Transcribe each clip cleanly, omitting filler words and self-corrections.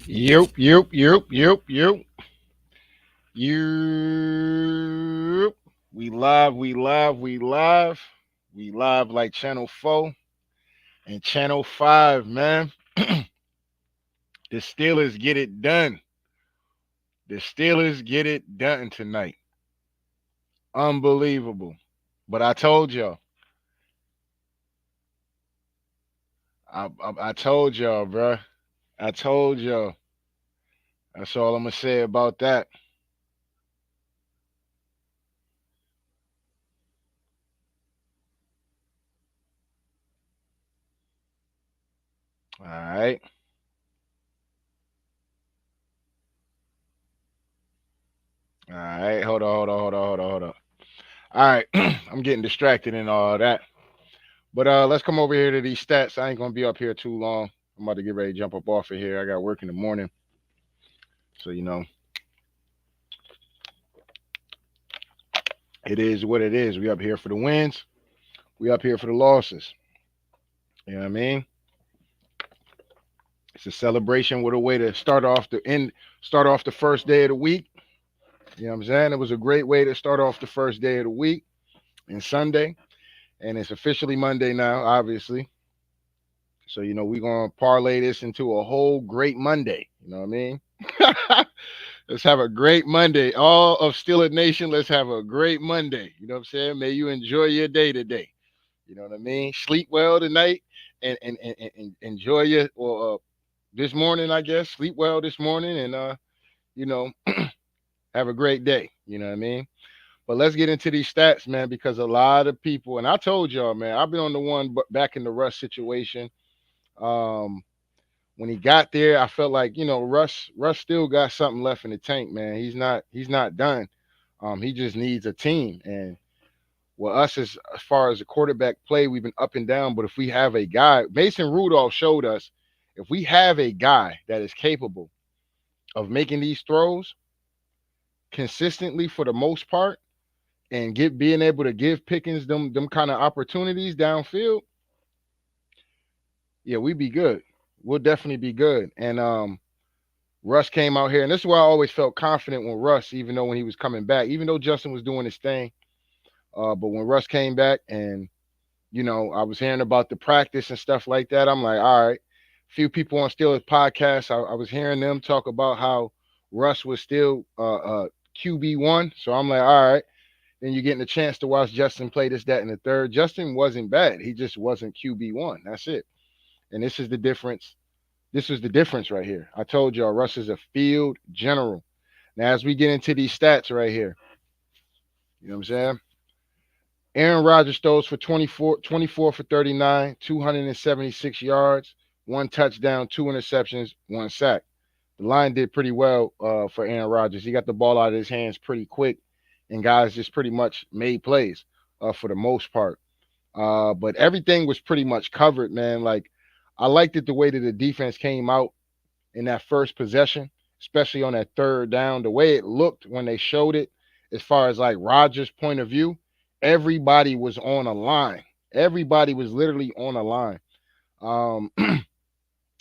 Yep, yep, yep, yep, yep. Yep. We live, we live, we live. We live like Channel 4 and Channel 5, man. The Steelers get it done. The Steelers get it done tonight. Unbelievable. But I told y'all. I told y'all, bruh. I told y'all. That's all I'm going to say about that. All right. All right. Hold on, hold on, hold on, hold on, hold on. All right. I'm getting distracted and all that. But let's come over here to these stats. I ain't gonna be up here too long. I'm about to get ready to jump up off of here. I got work in the morning, so it is what it is. We up here for the wins. We up here for the losses. You know what I mean? It's a celebration with a way to start off the first day of the week. You know what I'm saying? It was a great way to start off the first day of the week and Sunday, and it's officially Monday now, obviously. So we're gonna parlay this into a whole great Monday. You know what I mean? Let's have a great Monday. All of Steeler Nation, let's have a great Monday. You know what I'm saying? May you enjoy your day today. You know what I mean? Sleep well tonight and enjoy your or this morning, I guess. Sleep well this morning and you know, have a great day. You know what I mean? But let's get into these stats, man, because a lot of people, and I told y'all, man, I've been on the one back in the Russ situation. Um, when he got there, I felt like Russ still got something left in the tank, man. He's not done. He just needs a team, and well, us as far as the quarterback play, we've been up and down. But if we have a guy, Mason Rudolph showed us, if we have a guy that is capable of making these throws consistently for the most part, and being able to give Pickens them kind of opportunities downfield, yeah, we'd be good. We'll definitely be good. And Russ came out here, and this is why I always felt confident when Russ, even though when he was coming back, even though Justin was doing his thing, but when Russ came back, and I was hearing about the practice and stuff like that, I'm like, all right. Few people on Steelers podcast, I was hearing them talk about how Russ was still QB1. So I'm like, all right. Then you're getting a chance to watch Justin play this, that, and the third. Justin wasn't bad. He just wasn't QB1. That's it. And this is the difference. This is the difference right here. I told y'all, Russ is a field general. Now, as we get into these stats right here, you know what I'm saying? Aaron Rodgers throws for 24 for 39, 276 yards, one touchdown, two interceptions, one sack. The line did pretty well for Aaron Rodgers. He got the ball out of his hands pretty quick, and guys just pretty much made plays for the most part. But everything was pretty much covered, man. Like, I liked it the way that the defense came out in that first possession, especially on that third down. The way it looked when they showed it, as far as like Rogers' point of view, everybody was on a line. Everybody was literally on a line.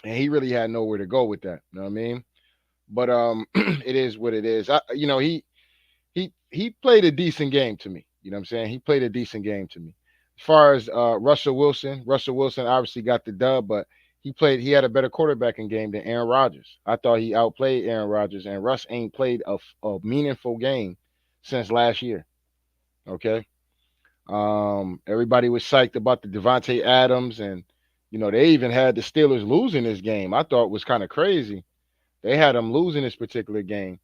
And he really had nowhere to go with that. You know what I mean? But it is what it is. He played a decent game to me. You know what I'm saying? He played a decent game to me. As far as Russell Wilson obviously got the dub, but he had a better quarterbacking game than Aaron Rodgers. I thought he outplayed Aaron Rodgers, and Russ ain't played a meaningful game since last year. Okay. Everybody was psyched about the Devontae Adams, and they even had the Steelers losing this game. I thought was kind of crazy. They had them losing this particular game.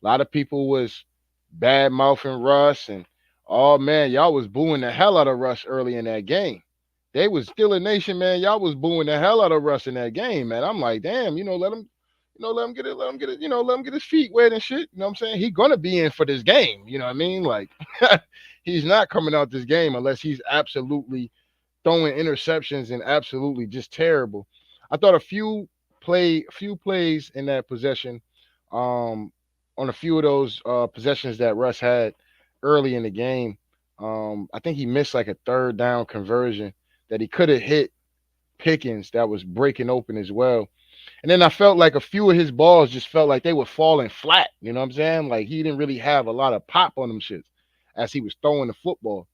A lot of people was bad mouthing Russ, and oh man, y'all was booing the hell out of Russ early in that game. They was still a nation, man. Y'all was booing the hell out of Russ in that game, man. I'm like, damn, let him get it, let him get his feet wet and shit. You know what I'm saying? He gonna be in for this game. You know what I mean? Like, he's not coming out this game unless he's absolutely throwing interceptions and absolutely just terrible. I thought few plays in that possession, um, on a few of those possessions that Russ had early in the game. I think he missed like a third down conversion that he could have hit Pickens that was breaking open as well. And then I felt like a few of his balls just felt like they were falling flat. You know what I'm saying? Like he didn't really have a lot of pop on them shits as he was throwing the football,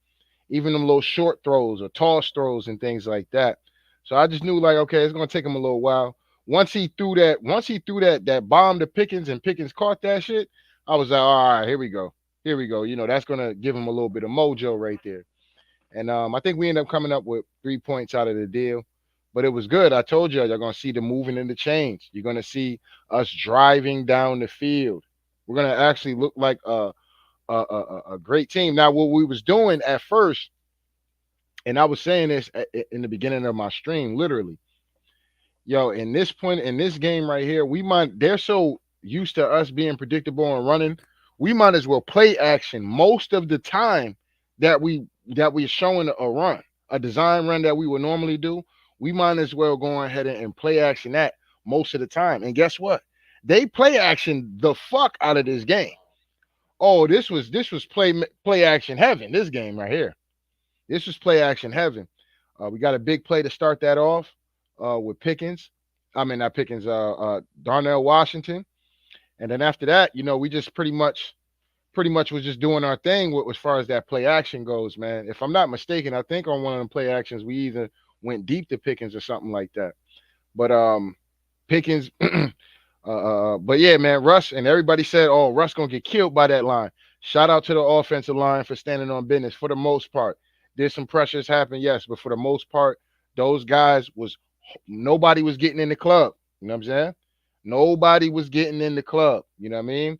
even them little short throws or toss throws and things like that. So I just knew like, okay, it's gonna take him a little while. Once he threw that bomb to Pickens and Pickens caught that shit, I was like, all right, here we go. Here we go. You know, that's gonna give him a little bit of mojo right there. And I think we ended up coming up with 3 points out of the deal. But it was good. I told you, you're gonna see the moving and the change. You're gonna see us driving down the field. We're gonna actually look like a great team. Now, what we was doing at first, and I was saying this in the beginning of my stream, literally, yo, in this point in this game right here, they're so used to us being predictable and running, we might as well play action most of the time that we're showing a run, a design run that we would normally do. We might as well go ahead and play action that most of the time. And guess what? They play action the fuck out of this game. Oh, this was play action heaven. This game right here. This was play action heaven. We got a big play to start that off with Pickens. I mean, not Pickens, Darnell Washington. And then after that, we just pretty much was just doing our thing as far as that play action goes, man. If I'm not mistaken, I think on one of them play actions, we either went deep to Pickens or something like that. But Pickens, but yeah, man, Russ and everybody said, oh, Russ gonna get killed by that line. Shout out to the offensive line for standing on business for the most part. Did some pressures happen? Yes, but for the most part, those guys was nobody was getting in the club. You know what I'm saying? Nobody was getting in the club. You know what I mean?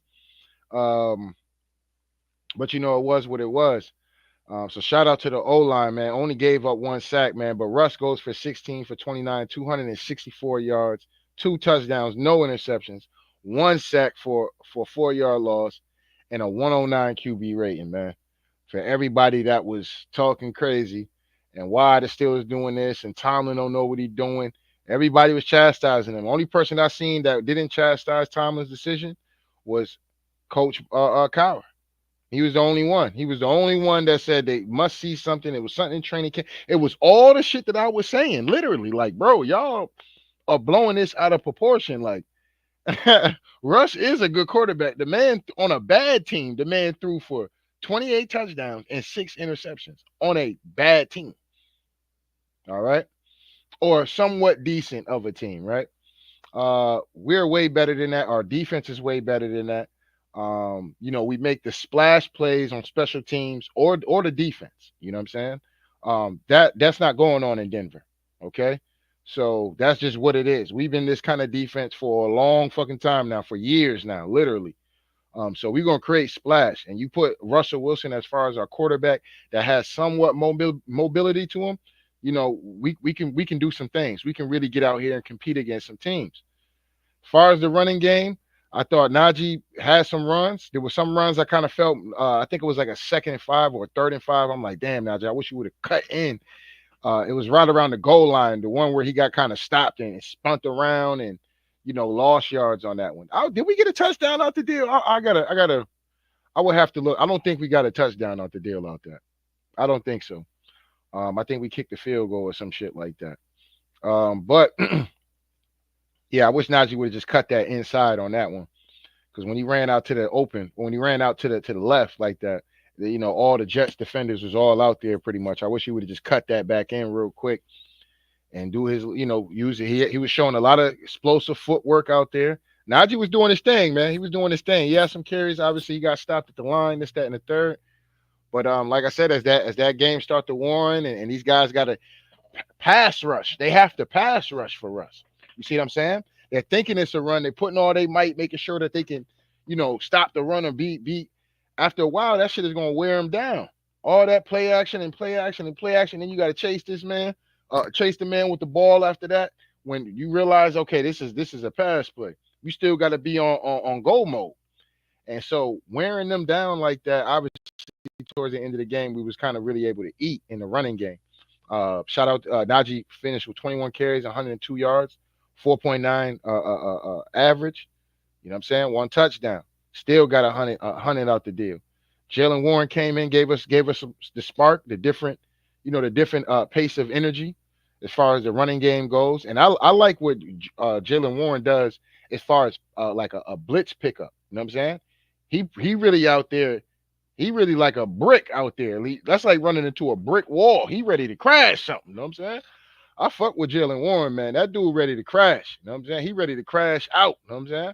Um, but it was what it was. So shout out to the O line, man. Only gave up one sack, man. But Russ goes for 16 for 29, 264 yards, 2 touchdowns, no interceptions, one sack for 4 yard loss, and a 109 QB rating, man. For everybody that was talking crazy and why the Steelers doing this and Tomlin don't know what he's doing. Everybody was chastising him. Only person I seen that didn't chastise Tomlin's decision was Coach Cowher. He was the only one. He was the only one that said they must see something. It was something in training camp. It was all the shit that I was saying, literally. Like, bro, y'all are blowing this out of proportion. Like, Rush is a good quarterback. The man on a bad team, the man threw for 28 touchdowns and 6 interceptions on a bad team. All right. Or somewhat decent of a team, right? We're way better than that. Our defense is way better than that. We make the splash plays on special teams or the defense. You know what I'm saying? That's not going on in Denver. Okay. So that's just what it is. We've been this kind of defense for a long fucking time now, for years now, literally. So we're gonna create splash, and you put Russell Wilson as far as our quarterback that has somewhat mobility to him. We can do some things. We can really get out here and compete against some teams. As far as the running game, I thought Najee had some runs. There were some runs I kind of felt. I think it was like a 2nd and 5 or a 3rd and 5. I'm like, damn, Najee, I wish you would have cut in. It was right around the goal line, the one where he got kind of stopped and spunt around and lost yards on that one. Did we get a touchdown out the deal? I would have to look. I don't think we got a touchdown out the deal out there. I don't think so. I think we kicked the field goal or some shit like that. But yeah, I wish Najee would have just cut that inside on that one. Because when he ran out to the open, when he ran out to the left like that, all the Jets defenders was all out there pretty much. I wish he would have just cut that back in real quick and do his, use it. He was showing a lot of explosive footwork out there. Najee was doing his thing, man. He was doing his thing. He had some carries. Obviously, he got stopped at the line, this, that, and the third. But like I said, as that game start to warn, and these guys got to pass rush. They have to pass rush for Russ. You see what I'm saying? They're thinking it's a run. They're putting all they might, making sure that they can, stop the run or beat. After a while, that shit is going to wear them down. All that play action and play action and play action. Then you got to chase this man, chase the man with the ball after that. When you realize, okay, this is a pass play, you still got to be on goal mode. And so wearing them down like that, obviously towards the end of the game, we was kind of really able to eat in the running game. Shout out Najee finished with 21 carries, 102 yards, 4.9 average. You know what I'm saying? One touchdown. Still got 100 out the deal. Jalen Warren came in, gave us the spark, the different pace of energy. as far as the running game goes. And I like what Jalen Warren does as far as like a blitz pickup. You know what I'm saying? He really out there. He really like a brick out there. That's like running into a brick wall. He ready to crash something. You know what I'm saying? I fuck with Jalen Warren, man. That dude ready to crash. You know what I'm saying? He ready to crash out. You know what I'm saying?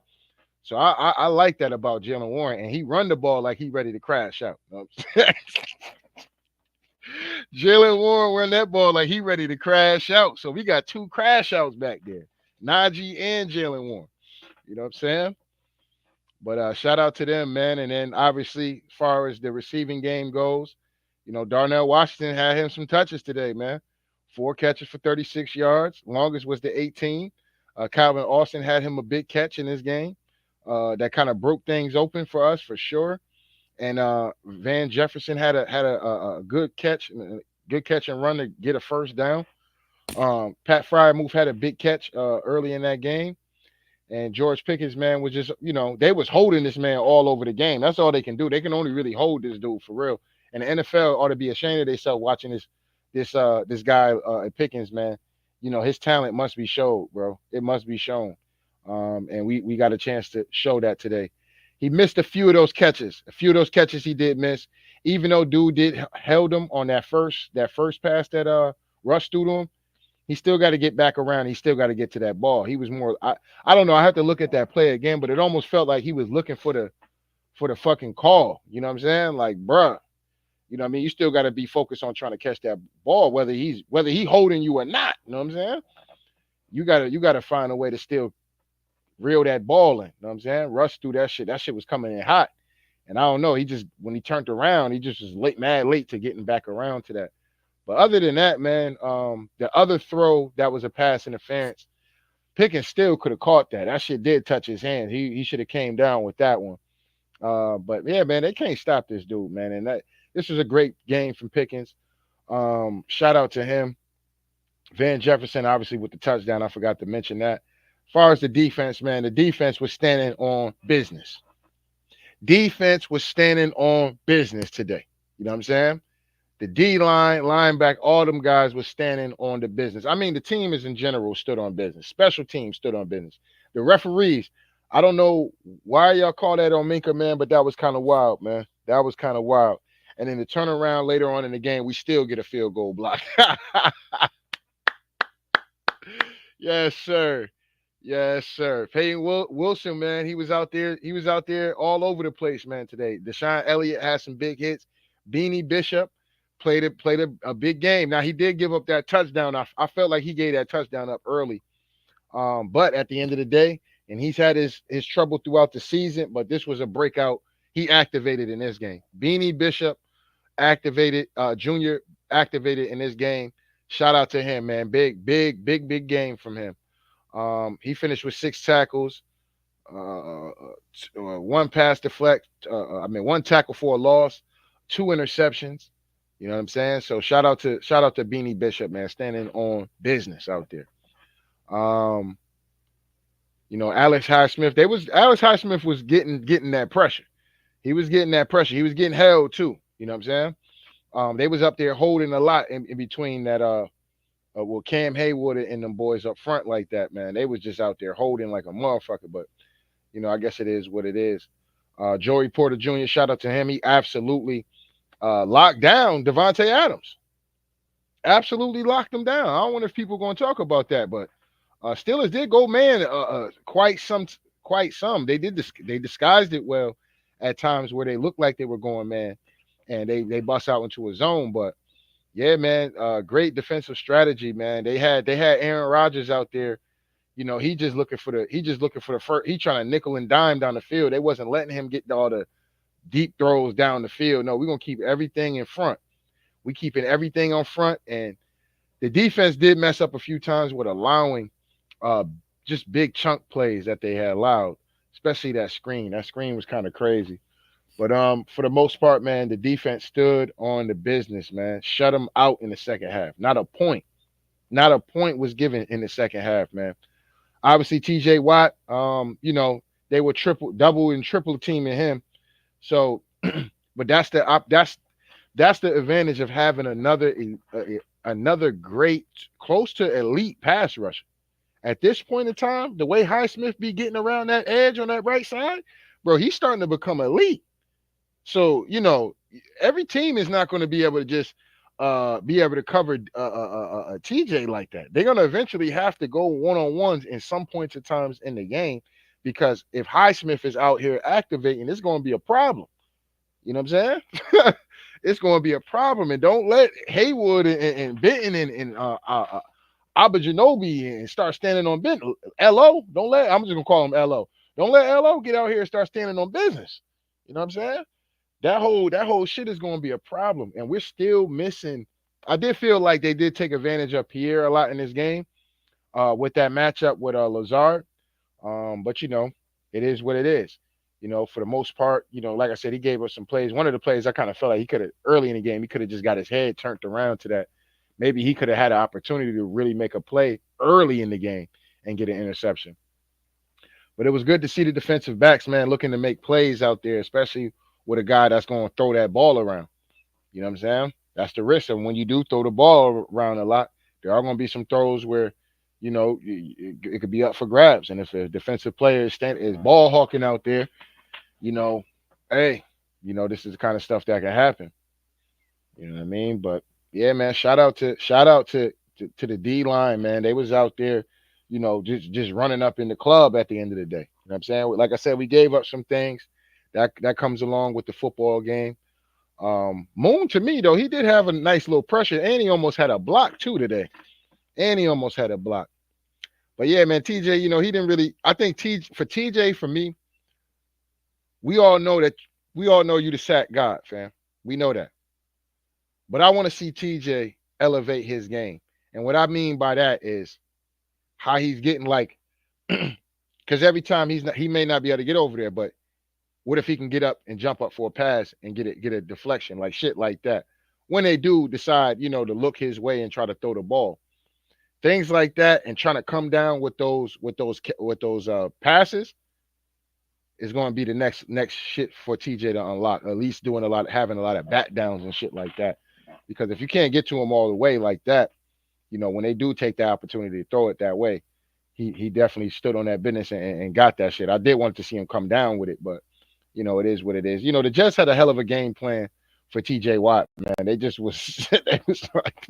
So I like that about Jalen Warren, and he run the ball like he ready to crash out. You know what I'm saying? Jalen Warren run that ball like he ready to crash out. So we got two crash outs back there, Najee and Jalen Warren. You know what I'm saying? But shout out to them, man. And then obviously, as far as the receiving game goes, Darnell Washington had him some touches today, man. 4 catches for 36 yards. Longest was the 18. Calvin Austin had him a big catch in this game. That kind of broke things open for us for sure. And Van Jefferson had a good catch, and run to get a first down. Pat Fryermuth had a big catch early in that game. And George Pickens, man, was just, they was holding this man all over the game. That's all they can do. They can only really hold this dude for real. And the NFL ought to be ashamed of themselves watching this guy Pickens, man. His talent must be showed, bro. It must be shown. And we got a chance to show that today. He missed a few of those catches. A few of those catches he did miss. Even though dude held him on that first pass that Russ threw to him, he still got to get back around. He still got to get to that ball. He was more. I don't know. I have to look at that play again, but it almost felt like he was looking for the fucking call. You know what I'm saying? Like, bruh. You know what I mean? You still got to be focused on trying to catch that ball, whether he holding you or not. You know what I'm saying? You gotta find a way to still reel that ball in. You know what I'm saying? Russ threw that shit. That shit was coming in hot. And I don't know. When he turned around, he just was mad late to getting back around to that. But other than that, man, the other throw that was a pass interference, Pickens still could have caught that. That shit did touch his hand. He should have came down with that one. But yeah, man, they can't stop this dude, man. And this was a great game from Pickens. Shout out to him. Van Jefferson, obviously, with the touchdown. I forgot to mention that. As far as the defense, man, the defense was standing on business. Defense was standing on business today. You know what I'm saying? The D-line, linebacker, all them guys were standing on the business. I mean, the team is in general stood on business. Special teams stood on business. The referees, I don't know why y'all call that on Minka, man, but that was kind of wild, man. That was kind of wild. And then the turnaround later on in the game, we still get a field goal block. Yes, sir. Yes, sir. Peyton Wilson, man, he was out there. He was out there all over the place, man, today. Deshaun Elliott had some big hits. Beanie Bishop played a big game. Now, he did give up that touchdown. I felt like he gave that touchdown up early. But at the end of the day, and he's had his trouble throughout the season, but this was a breakout. He activated in this game. Beanie Bishop activated, Junior activated in this game. Shout out to him, man. Big game from him. He finished with 6 tackles, one pass deflect. One tackle for a loss, 2 interceptions. You know what I'm saying? So shout out to Beanie Bishop, man, standing on business out there. Alex Highsmith. Alex Highsmith was getting that pressure. He was getting that pressure. He was getting held too. You know what I'm saying? They was up there holding a lot in between that. Cam Haywood and them boys up front like that, man. They was just out there holding like a motherfucker. But I guess it is what it is. Joey Porter Jr. Shout out to him. He absolutely locked down Devontae Adams. Absolutely locked him down. I don't wonder if people are going to talk about that, but Steelers did go man quite some. They disguised it well at times where they looked like they were going man, and they bust out into a zone. But yeah, man, great defensive strategy, man. They had Aaron Rodgers out there. He just looking for the first. He trying to nickel and dime down the field. They wasn't letting him get all the deep throws down the field. No, we're gonna keep everything in front. We keeping everything on front, and the defense did mess up a few times with allowing just big chunk plays that they had allowed, especially that screen. That screen was kind of crazy. But for the most part, man, the defense stood on the business, man. Shut them out in the second half. Not a point was given in the second half, man. Obviously, TJ Watt, they were double and triple teaming him. So, but that's the advantage of having another another great, close to elite pass rusher. At this point in time, the way Highsmith be getting around that edge on that right side, bro, he's starting to become elite. So, every team is not going to be able to just be able to cover TJ like that. They're going to eventually have to go one on ones in some points of times in the game, because if Highsmith is out here activating, it's going to be a problem. You know what I'm saying? It's going to be a problem. And don't let Haywood and Benton and Abajanobi and start standing on business. LO, don't let, I'm just going to call him LO. Don't let LO get out here and start standing on business. You know what I'm saying? That whole shit is going to be a problem, and we're still missing. I did feel like they did take advantage of Pierre a lot in this game, with that matchup with Lazard. But it is what it is. For the most part, like I said, he gave us some plays. One of the plays I kind of felt like he could have early in the game, he could have just got his head turned around to that. Maybe he could have had an opportunity to really make a play early in the game and get an interception. But it was good to see the defensive backs, man, looking to make plays out there, especially with a guy that's going to throw that ball around. You know what I'm saying? That's the risk. And when you do throw the ball around a lot, there are going to be some throws where, it could be up for grabs. And if a defensive player is ball hawking out there, you know, hey, this is the kind of stuff that can happen. You know what I mean? But yeah, man, shout out to the D line, man. They was out there, just running up in the club at the end of the day. You know what I'm saying? Like I said, we gave up some things that comes along with the football game. Moon, to me though, he did have a nice little pressure, and he almost had a block too today. And he almost had a block. But yeah, man, TJ, he didn't really. I think TJ, for me, we all know that we all know you the sack god, fam. We know that. But I want to see TJ elevate his game. And what I mean by that is how he's getting, like, because every time he may not be able to get over there, but what if he can get up and jump up for a pass and get a deflection, like shit like that? When they do decide, to look his way and try to throw the ball, things like that, and trying to come down with those passes is going to be the next shit for TJ to unlock. At least having a lot of bat downs and shit like that. Because if you can't get to him all the way like that, when they do take the opportunity to throw it that way, he definitely stood on that business and got that shit. I did want to see him come down with it, but it is what it is. The Jets had a hell of a game plan for TJ Watt, man. They just was they was like,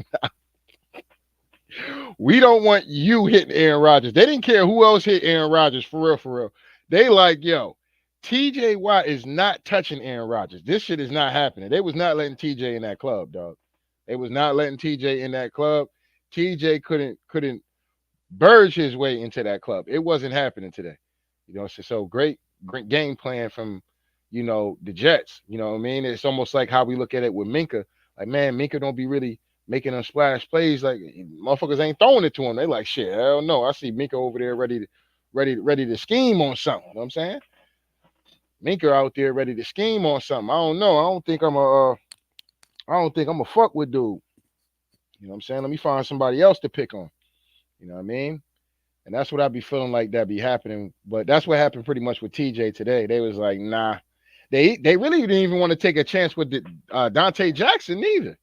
we don't want you hitting Aaron Rodgers. They didn't care who else hit Aaron Rodgers, for real, for real. They like, yo, TJ Watt is not touching Aaron Rodgers. This shit is not happening. They was not letting TJ in that club, dog. They was not letting TJ in that club. TJ couldn't burge his way into that club. It wasn't happening today. So great game plan from, the Jets. You know what I mean? It's almost like how we look at it with Minka. Like, man, Minka don't be really making them splash plays. Like, motherfuckers ain't throwing it to him. They like, shit, hell no. I see Minka over there ready to scheme on something. You know what I'm saying? Minka out there ready to scheme on something. I don't know. I don't think I'm a fuck with dude. You know what I'm saying? Let me find somebody else to pick on. You know what I mean? And that's what I be feeling like that be happening. But that's what happened pretty much with TJ today. They was like, nah. They really didn't even want to take a chance with Dante Jackson neither.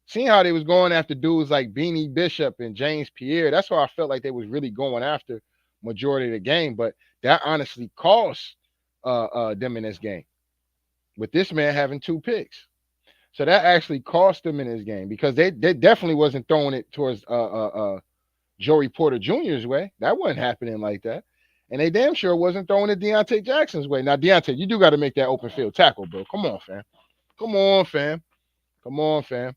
Seeing how they was going after dudes like Beanie Bishop and James Pierre, that's why I felt like they was really going after majority of the game. But that honestly cost them in this game, with this man having 2 picks. So that actually cost them in this game, because they definitely wasn't throwing it towards Joey Porter Jr.'s way. That wasn't happening like that. And they damn sure wasn't throwing it Deontay Jackson's way. Now, Deontay, you do got to make that open field tackle, bro. Come on, fam. Come on, fam. Come on, fam.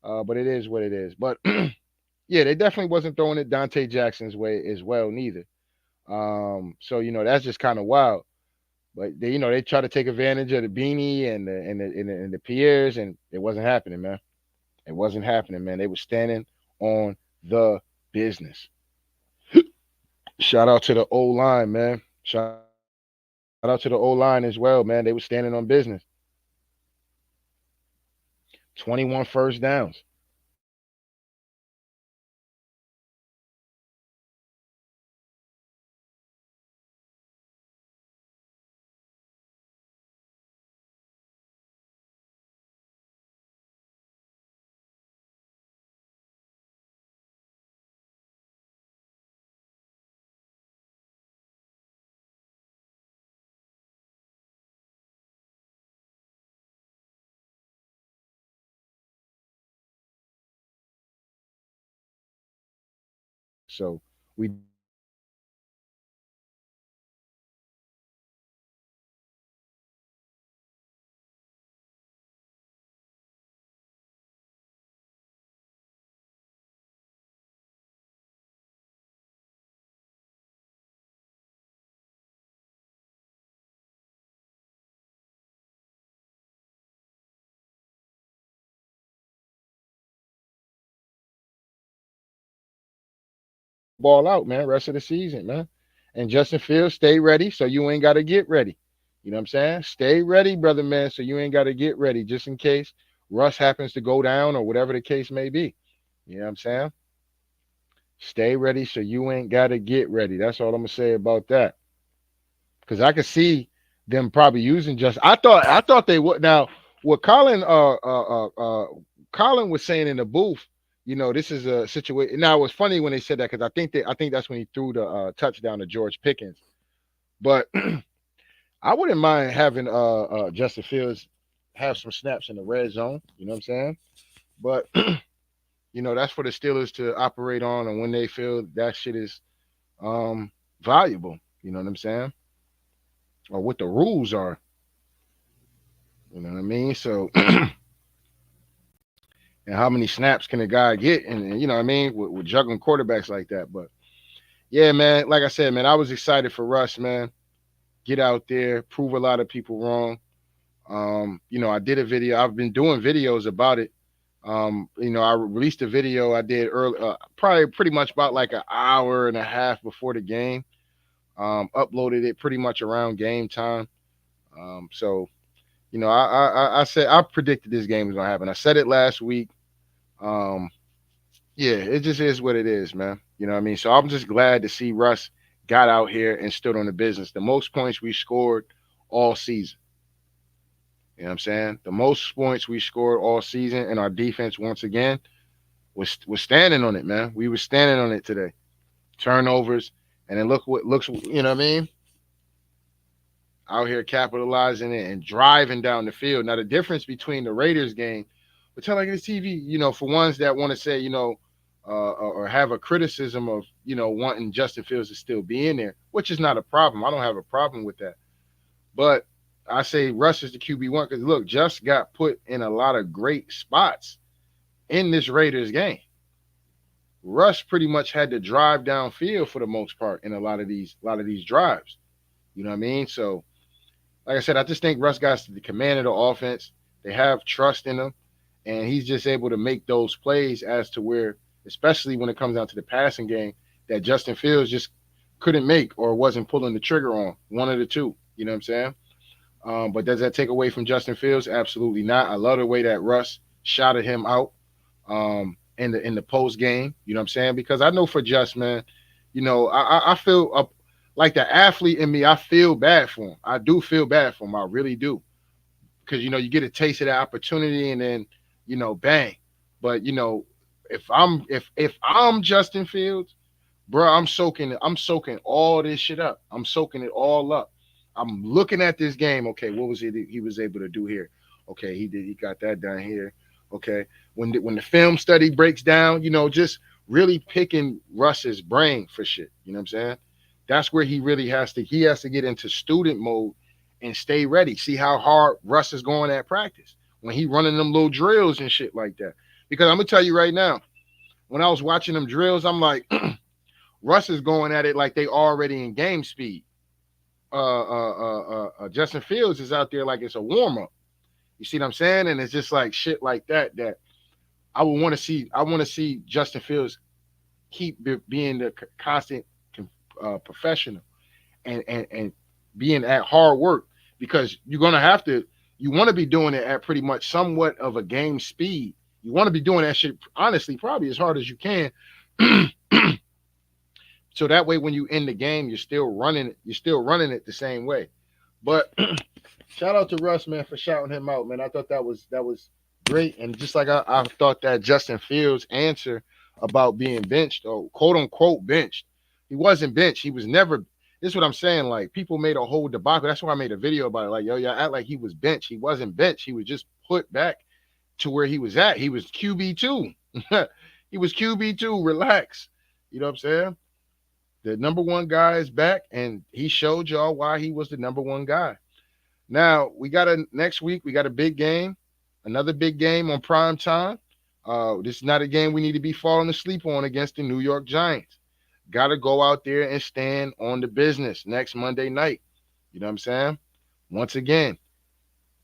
But it is what it is. But yeah, they definitely wasn't throwing it Dante Jackson's way as well, neither. So that's just kind of wild. But they try to take advantage of the Beanie and the Pierres, and it wasn't happening, man. It wasn't happening, man. They were standing on the business. Shout out to the O line, man. Shout out to the O line as well, man. They were standing on business. 21 first downs. So we ball out, man, rest of the season, man. And Justin Fields, stay ready so you ain't got to get ready. You know what I'm saying? Stay ready, brother, man, so you ain't got to get ready just in case Russ happens to go down or whatever the case may be. You know what I'm saying? Stay ready so you ain't got to get ready. That's all I'm going to say about that. Because I could see them probably using just. I thought they would. Now, what Colin was saying in the booth, this is a situation. Now it was funny when they said that because I think that's when he threw the touchdown to George Pickens. But I wouldn't mind having Justin Fields have some snaps in the red zone. You know what I'm saying? But that's for the Steelers to operate on, and when they feel that shit is um valuable. You know what I'm saying? Or what the rules are. You know what I mean? So, and how many snaps can a guy get? And you know what I mean? With juggling quarterbacks like that. But yeah, man, like I said, man, I was excited for Russ, man. Get out there, prove a lot of people wrong. I did a video. I've been doing videos about it. I released a video I did early, probably pretty much about like an hour and a half before the game. Uploaded it pretty much around game time. So I said I predicted this game was gonna happen. I said it last week. Um, yeah, it just is what it is, man. You know what I mean? So I'm just glad to see Russ got out here and stood on the business. The most points we scored all season. You know what I'm saying? The most points we scored all season, and our defense once again was standing on it, man. We were standing on it today. Turnovers, and then look what looks. You know what I mean? Out here capitalizing it and driving down the field. Now the difference between the Raiders game, which I like this TV, for ones that want to say, or have a criticism of, wanting Justin Fields to still be in there, which is not a problem. I don't have a problem with that. But I say Russ is the QB1 because look, just got put in a lot of great spots in this Raiders game. Russ pretty much had to drive downfield for the most part in a lot of these drives. You know what I mean? So like I said, I just think Russ got the command of the offense. They have trust in him, and he's just able to make those plays as to where, especially when it comes down to the passing game, that Justin Fields just couldn't make or wasn't pulling the trigger on. One of the two. You know what I'm saying? But does that take away from Justin Fields? Absolutely not. I love the way that Russ shouted him out in the post game. You know what I'm saying? Because I know for Just, man, I feel like the athlete in me, I feel bad for him. I do feel bad for him. I really do. Because, you get a taste of that opportunity and then, bang. But, if I'm Justin Fields, bro, I'm soaking all this shit up. I'm soaking it all up. I'm looking at this game. Okay, what was it he was able to do here? Okay, he got that done here. Okay. When the film study breaks down, just really picking Russ's brain for shit. You know what I'm saying? That's where he has to get into student mode and stay ready. See how hard Russ is going at practice when he running them little drills and shit like that. Because I'm gonna tell you right now, when I was watching them drills, I'm like, Russ is going at it like they already in game speed. Justin Fields is out there like it's a warm up. You see what I'm saying? And it's just like shit like that I would want to see. I want to see Justin Fields keep being the constant professional and being at hard work because you're gonna have to. You want to be doing it at pretty much somewhat of a game speed. You want to be doing that shit honestly, probably as hard as you can. So that way, when you end the game, you're still running it. You're still running it the same way. But shout out to Russ, man, for shouting him out, man. I thought that was great, and just like I thought that Justin Fields' answer about being benched or quote unquote benched, he wasn't benched. He was never. This is what I'm saying. Like people made a whole debacle. That's why I made a video about it. Like yo, act like he was benched. He wasn't benched. He was just put back to where he was at. He was QB2. He was QB2. Relax. You know what I'm saying? The number one guy is back, and he showed y'all why he was the number one guy. Now we got a next week. We got a big game, another big game on prime time. This is not a game we need to be falling asleep on against the New York Giants. Got to go out there and stand on the business next Monday night. You know what I'm saying? Once again,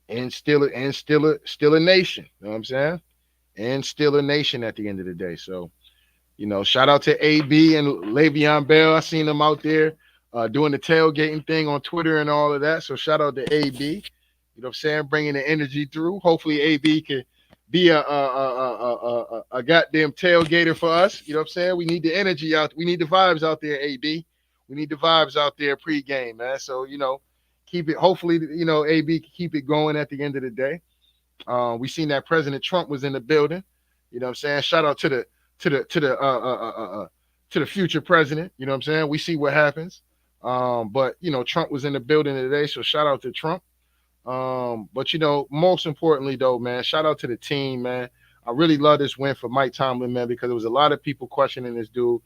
and still a nation. You know what I'm saying? And still a nation at the end of the day. So, shout out to AB and Le'Veon Bell. I seen them out there doing the tailgating thing on Twitter and all of that. So shout out to AB. You know what I'm saying? Bringing the energy through. Hopefully AB can be a goddamn tailgater for us. You know what I'm saying? We need the energy out. We need the vibes out there, AB. We need the vibes out there pregame, man. So, keep it. Hopefully, AB can keep it going at the end of the day. We seen that President Trump was in the building. You know what I'm saying? Shout out to the to the to the to the future president. You know what I'm saying? We see what happens. But Trump was in the building today, so shout out to Trump. But most importantly though, man, shout out to the team, man. I really love this win for Mike Tomlin, man, because there was a lot of people questioning this dude.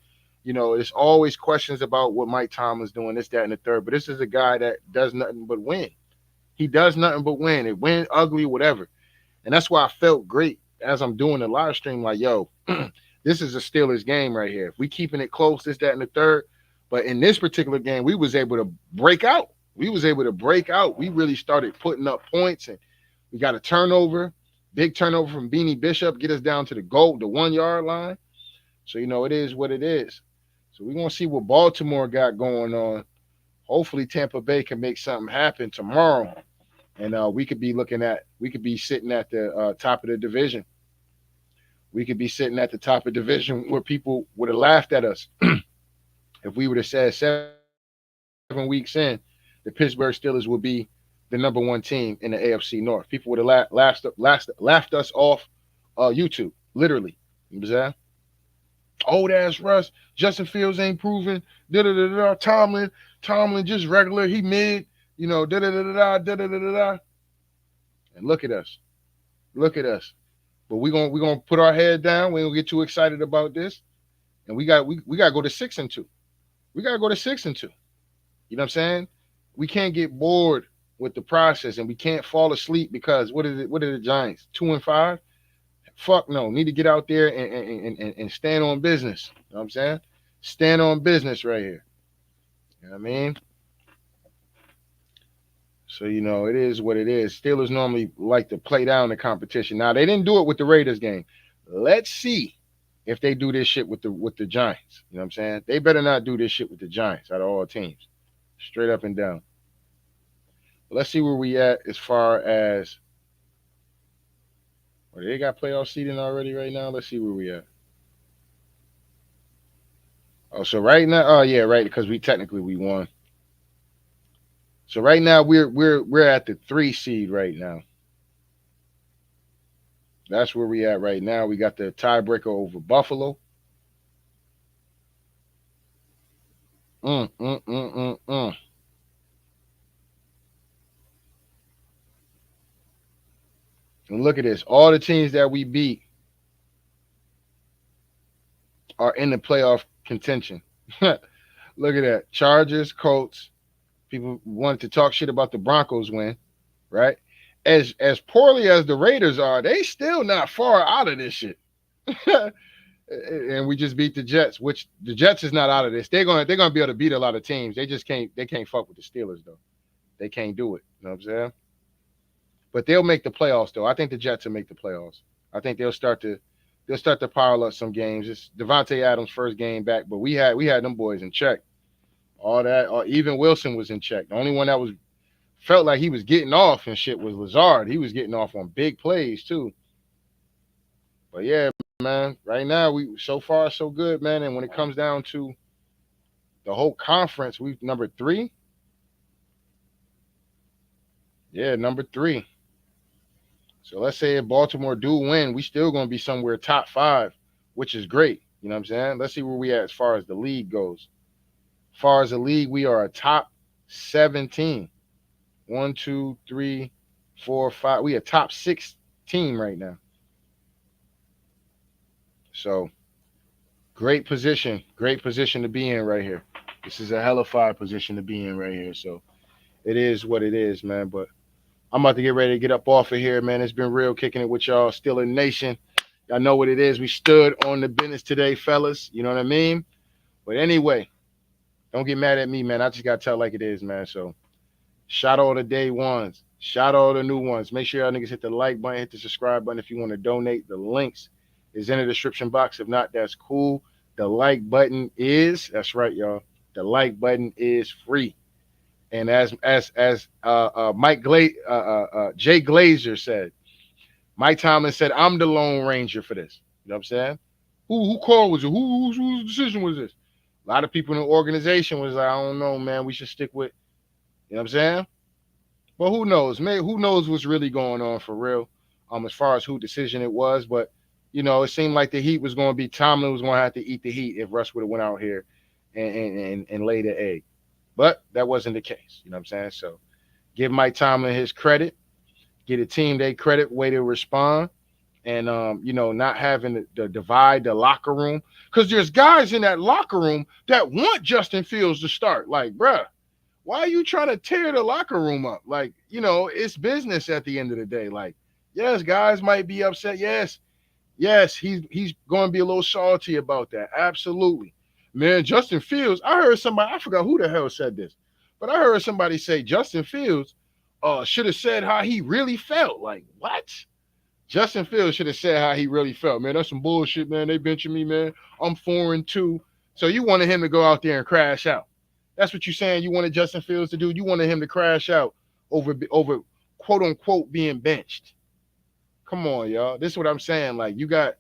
There's always questions about what Mike Tomlin's doing, this, that, and the third. But this is a guy that does nothing but win. He does nothing but win. It win ugly, whatever. And that's why I felt great as I'm doing the live stream, like, yo, this is a Steelers game right here. If we keeping it close, this, that, and the third. But in this particular game, we was able to break out. We really started putting up points, and we got a turnover, big turnover from Beanie Bishop, get us down to the goal, the 1 yard line. So, it is what it is. So we're going to see what Baltimore got going on. Hopefully Tampa Bay can make something happen tomorrow. And we could be sitting at the top of the division. We could be sitting at the top of the division where people would have laughed at us if we would have said 7 weeks in, the Pittsburgh Steelers will be the number one team in the AFC North. People would have laughed us off YouTube, literally. You know what I'm saying? Old ass Russ, Justin Fields ain't proven. Tomlin just regular. He mid. And look at us. But we're gonna put our head down. We don't get too excited about this. And we gotta go to 6-2. We gotta go to 6-2. You know what I'm saying? We can't get bored with the process, and we can't fall asleep because what are the Giants? 2-5? Fuck no. Need to get out there and stand on business. You know what I'm saying? Stand on business right here. You know what I mean? So, it is what it is. Steelers normally like to play down the competition. Now, they didn't do it with the Raiders game. Let's see if they do this shit with the Giants. You know what I'm saying? They better not do this shit with the Giants out of all teams. Straight up and down. Let's see where we at as far as they got playoff seeding already right now. Let's see where we at. Oh, so right now, oh yeah, right, because we won. So right now we're at the 3 seed right now. That's where we at right now. We got the tiebreaker over Buffalo. And look at this. All the teams that we beat are in the playoff contention. Look at that. Chargers, Colts. People wanted to talk shit about the Broncos win, right? As poorly as the Raiders are, they still not far out of this shit. And we just beat the Jets, which the Jets is not out of this. They're gonna be able to beat a lot of teams. They just can't fuck with the Steelers though. They can't do it. You know what I'm saying? But they'll make the playoffs though. I think the Jets will make the playoffs. I think they'll start to pile up some games. It's Devontae Adams' first game back, but we had them boys in check. All that, or even Wilson was in check. The only one that felt like he was getting off and shit was Lazard. He was getting off on big plays too. But yeah, man, right now we so far so good, man. And when it comes down to the whole conference, we number 3. Yeah, number 3. So let's say if Baltimore do win, we still gonna be somewhere top 5, which is great. You know what I'm saying? Let's see where we at as far as the league goes. As far as the league, we are a top 17. 1, 2, 3, 4, 5. We a top 6 team right now. So Great position to be in right here. This is a hellified position to be in right here. So it is what it is, man. But I'm about to get ready to get up off of here, man. It's been real kicking it with y'all. Still a nation. Y'all know what it is. We stood on the business today, fellas. You know what I mean? But anyway, don't get mad at me, man. I just gotta tell like it is, man. So shout all the day ones. Shout all the new ones. Make sure y'all niggas hit the like button, hit the subscribe button if you want to donate. The links is in the description box. If not, that's cool. The like button is, that's right, y'all. The like button is free. And as Jay Glazer said, Mike Tomlin said, I'm the Lone Ranger for this. You know what I'm saying? Who called was it? Whose decision was this? A lot of people in the organization was like, I don't know, man. We should stick with, you know what I'm saying? But who knows? Maybe who knows what's really going on for real? As far as who decision it was, but it seemed like the heat was going to be Tomlin was going to have to eat the heat if Russ would have went out here and laid the egg. But that wasn't the case. You know what I'm saying? So give Mike Tomlin his credit, get a team they credit, way to respond, and not having the divide the locker room. Because there's guys in that locker room that want Justin Fields to start. Like, bruh, why are you trying to tear the locker room up? Like, it's business at the end of the day. Like, yes, guys might be upset. Yes, he's going to be a little salty about that. Absolutely. Man, Justin Fields, I heard somebody, I forgot who the hell said this, but I heard somebody say Justin Fields should have said how he really felt. Like, what? Justin Fields should have said how he really felt. Man, that's some bullshit, man. They benching me, man. I'm 4-2. So you wanted him to go out there and crash out. That's what you're saying. You wanted Justin Fields to do. You wanted him to crash out over quote unquote being benched. Come on, y'all. This is what I'm saying. Like, you got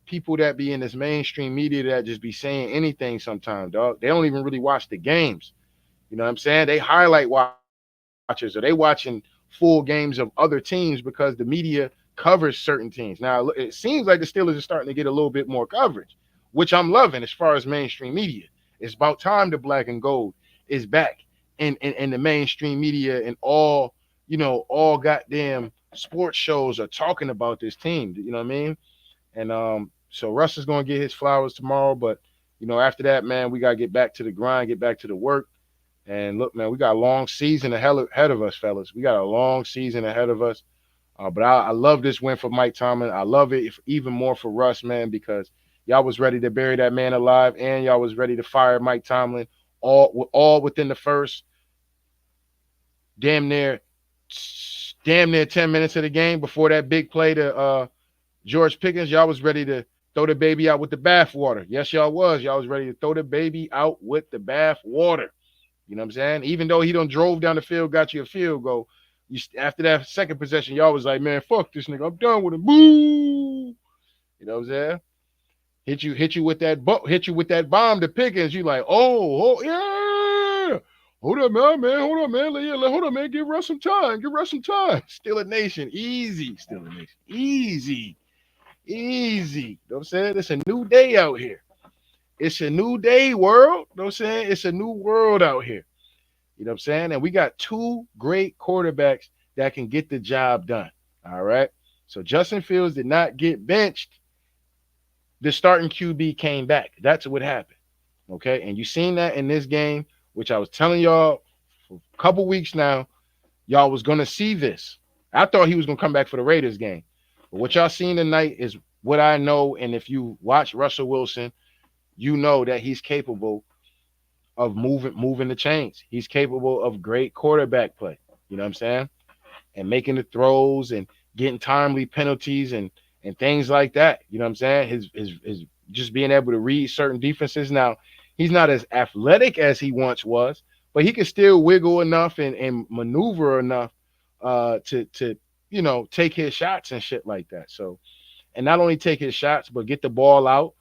people that be in this mainstream media that just be saying anything sometimes, dog. They don't even really watch the games. You know what I'm saying? They highlight watchers, or they watching full games of other teams because the media covers certain teams. Now, it seems like the Steelers are starting to get a little bit more coverage, which I'm loving as far as mainstream media. It's about time the black and gold is back in the mainstream media, and all goddamn sports shows are talking about this team. You know what I mean? And so Russ is gonna get his flowers tomorrow, but after that, man, we gotta get back to the grind, get back to the work. And look, man, we got a long season ahead of us, fellas. We got a long season ahead of us. But I love this win for Mike Tomlin. I love it even more for Russ, man, because y'all was ready to bury that man alive, and y'all was ready to fire Mike Tomlin all within the first damn near 10 minutes of the game before that big play to George Pickens. Y'all was ready to throw the baby out with the bath water. Yes, y'all was. Y'all was ready to throw the baby out with the bath water. You know what I'm saying? Even though he done drove down the field, got you a field goal. After that second possession, y'all was like, man, fuck this nigga. I'm done with him. Boo. You know what I'm saying? Hit you with that bomb to Pickens. You like, oh yeah. Hold up, man. Hold up, man. Hold up, man. Give Russ some time. Still a nation. Easy. Still a nation. Easy. You know what I'm saying? It's a new day out here. It's a new day, world. You know what I'm saying? It's a new world out here. You know what I'm saying? And we got two great quarterbacks that can get the job done. All right. So Justin Fields did not get benched. The starting QB came back. That's what happened. Okay. And you seen that in this game, which I was telling y'all for a couple weeks now. Y'all was going to see this. I thought he was going to come back for the Raiders game. But what y'all seen tonight is what I know. And if you watch Russell Wilson, you know that he's capable of moving the chains. He's capable of great quarterback play. You know what I'm saying? And making the throws and getting timely penalties and things like that. You know what I'm saying? His just being able to read certain defenses. Now, he's not as athletic as he once was, but he can still wiggle enough and maneuver enough to take his shots and shit like that. So, and not only take his shots, but get the ball out,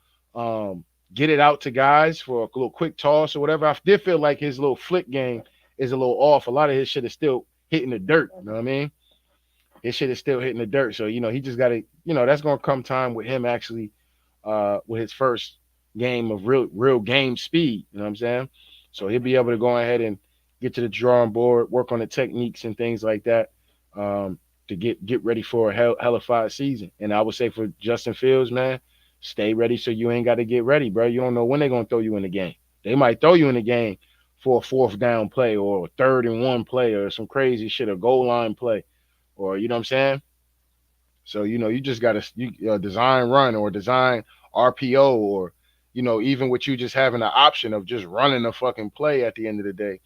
get it out to guys for a little quick toss or whatever. I did feel like his little flick game is a little off. A lot of his shit is still hitting the dirt. You know what I mean? His shit is still hitting the dirt. So, he just got to, that's going to come time with him actually with his first game of real game speed. You know what I'm saying? So he'll be able to go ahead and get to the drawing board, work on the techniques and things like that to get ready for a hellified season. And I would say for Justin Fields, man, Stay ready so you ain't got to get ready, bro. You don't know when they're gonna throw you in the game. They might throw you in the game for a fourth down play or a third and one play or some crazy shit, a goal line play, or you know what I'm saying. So you just gotta design run or design RPO or even with you just having the option of just running a fucking play at the end of the day.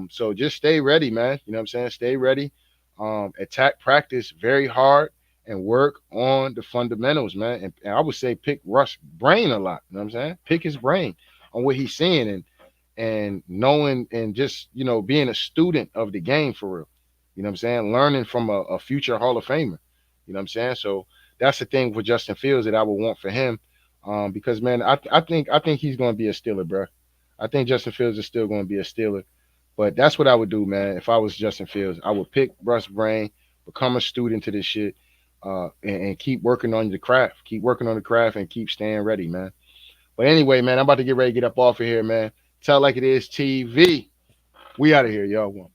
So just stay ready, man. You know what I'm saying? Stay ready. Attack practice very hard and work on the fundamentals, man. And I would say pick Russ' brain a lot. You know what I'm saying? Pick his brain on what he's seeing and knowing and just being a student of the game for real. You know what I'm saying? Learning from a future Hall of Famer. You know what I'm saying? So that's the thing for Justin Fields that I would want for him. Because man, I think he's gonna be a Steeler, bro. I think Justin Fields is still gonna be a Steeler. But that's what I would do, man. If I was Justin Fields, I would pick Russ Brain, become a student to this shit, and keep working on the craft. Keep working on the craft and keep staying ready, man. But anyway, man, I'm about to get ready to get up off of here, man. Tell like it is TV. We out of here, y'all.